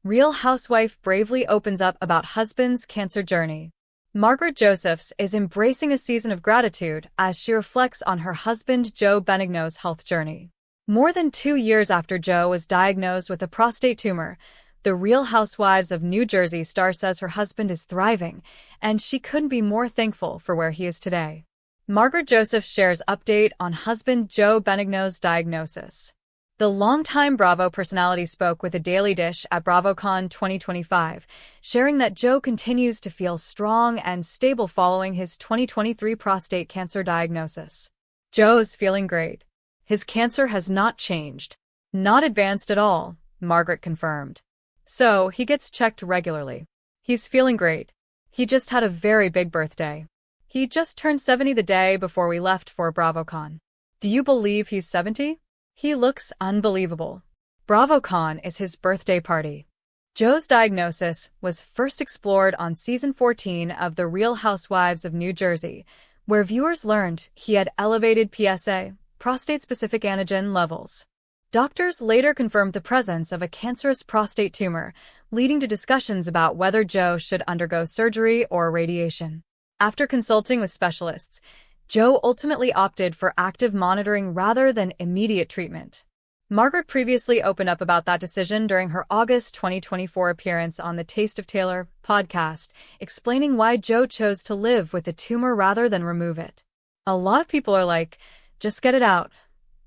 Real Housewife bravely opens up about husband's cancer journey. Margaret Josephs is embracing a season of gratitude as she reflects on her husband Joe Benigno's health journey. More than 2 years after Joe was diagnosed with a prostate tumor, the Real Housewives of New Jersey star says her husband is thriving, and she couldn't be more thankful for where he is today. Margaret Josephs shares update on husband Joe Benigno's diagnosis. The longtime Bravo personality spoke with the Daily Dish at BravoCon 2025, sharing that Joe continues to feel strong and stable following his 2023 prostate cancer diagnosis. Joe's feeling great. His cancer has not changed. Not advanced at all, Margaret confirmed. So, he gets checked regularly. He's feeling great. He just had a very big birthday. He just turned 70 the day before we left for BravoCon. Do you believe he's 70? He looks unbelievable. BravoCon is his birthday party. Joe's diagnosis was first explored on season 14 of The Real Housewives of New Jersey, where viewers learned he had elevated PSA, prostate-specific antigen levels. Doctors later confirmed the presence of a cancerous prostate tumor, leading to discussions about whether Joe should undergo surgery or radiation. After consulting with specialists, Joe ultimately opted for active monitoring rather than immediate treatment. Margaret previously opened up about that decision during her August 2024 appearance on the Taste of Taylor podcast, explaining why Joe chose to live with the tumor rather than remove it. A lot of people are like, just get it out.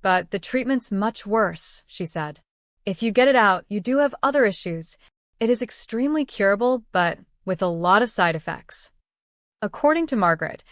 But the treatment's much worse, she said. If you get it out, you do have other issues. It is extremely curable, but with a lot of side effects. According to Margaret,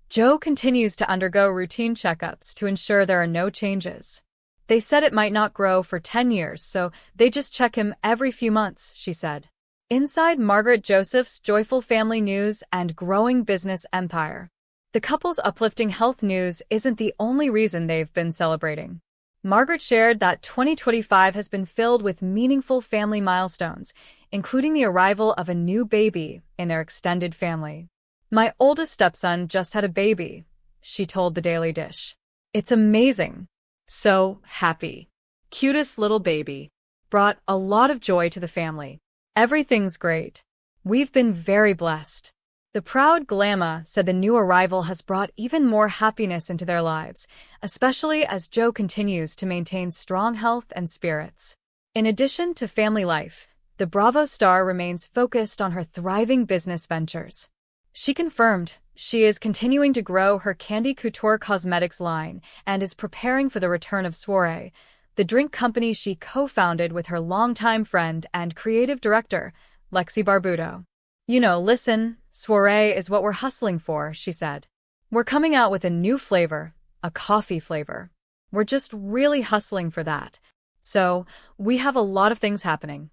Joe continues to undergo routine checkups to ensure there are no changes. They said it might not grow for 10 years, so they just check him every few months, she said. Inside Margaret Joseph's joyful family news and growing business empire. The couple's uplifting health news isn't the only reason they've been celebrating. Margaret shared that 2025 has been filled with meaningful family milestones, including the arrival of a new baby in their extended family. My oldest stepson just had a baby, she told the Daily Dish. It's amazing. So happy. Cutest little baby. Brought a lot of joy to the family. Everything's great. We've been very blessed. The proud Glamour said the new arrival has brought even more happiness into their lives, especially as Joe continues to maintain strong health and spirits. In addition to family life, the Bravo star remains focused on her thriving business ventures. She confirmed she is continuing to grow her Candy Couture cosmetics line and is preparing for the return of Soirée, the drink company she co-founded with her longtime friend and creative director, Lexi Barbuto. Listen, Soirée is what we're hustling for, she said. We're coming out with a new flavor, a coffee flavor. We're just really hustling for that. So, we have a lot of things happening.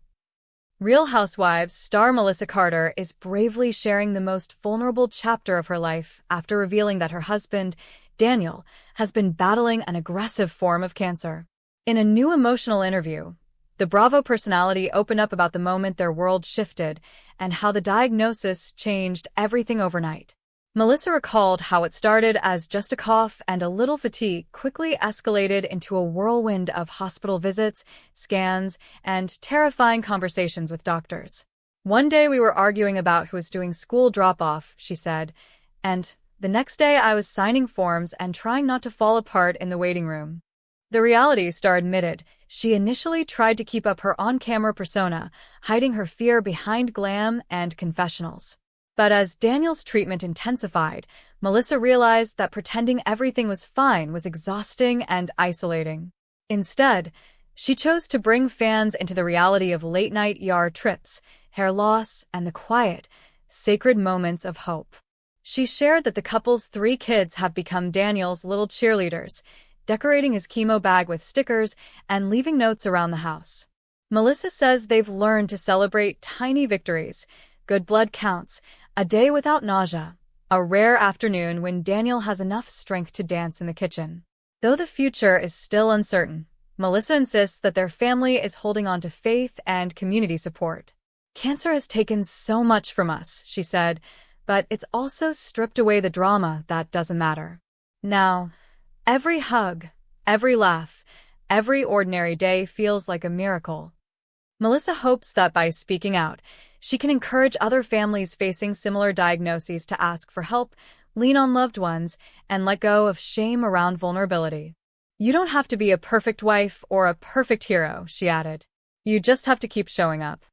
Real Housewives star Melissa Carter is bravely sharing the most vulnerable chapter of her life after revealing that her husband, Daniel, has been battling an aggressive form of cancer. In a new emotional interview, the Bravo personality opened up about the moment their world shifted and how the diagnosis changed everything overnight. Melissa recalled how it started as just a cough and a little fatigue quickly escalated into a whirlwind of hospital visits, scans, and terrifying conversations with doctors. One day we were arguing about who was doing school drop-off, she said, and the next day I was signing forms and trying not to fall apart in the waiting room. The reality star admitted she initially tried to keep up her on-camera persona, hiding her fear behind glam and confessionals. But as Daniel's treatment intensified, Melissa realized that pretending everything was fine was exhausting and isolating. Instead, she chose to bring fans into the reality of late-night ER trips, hair loss, and the quiet, sacred moments of hope. She shared that the couple's 3 kids have become Daniel's little cheerleaders, decorating his chemo bag with stickers and leaving notes around the house. Melissa says they've learned to celebrate tiny victories, good blood counts, a day without nausea, a rare afternoon when Daniel has enough strength to dance in the kitchen. Though the future is still uncertain, Melissa insists that their family is holding on to faith and community support. Cancer has taken so much from us, she said, but it's also stripped away the drama that doesn't matter. Now, every hug, every laugh, every ordinary day feels like a miracle. Melissa hopes that by speaking out, she can encourage other families facing similar diagnoses to ask for help, lean on loved ones, and let go of shame around vulnerability. You don't have to be a perfect wife or a perfect hero, she added. You just have to keep showing up.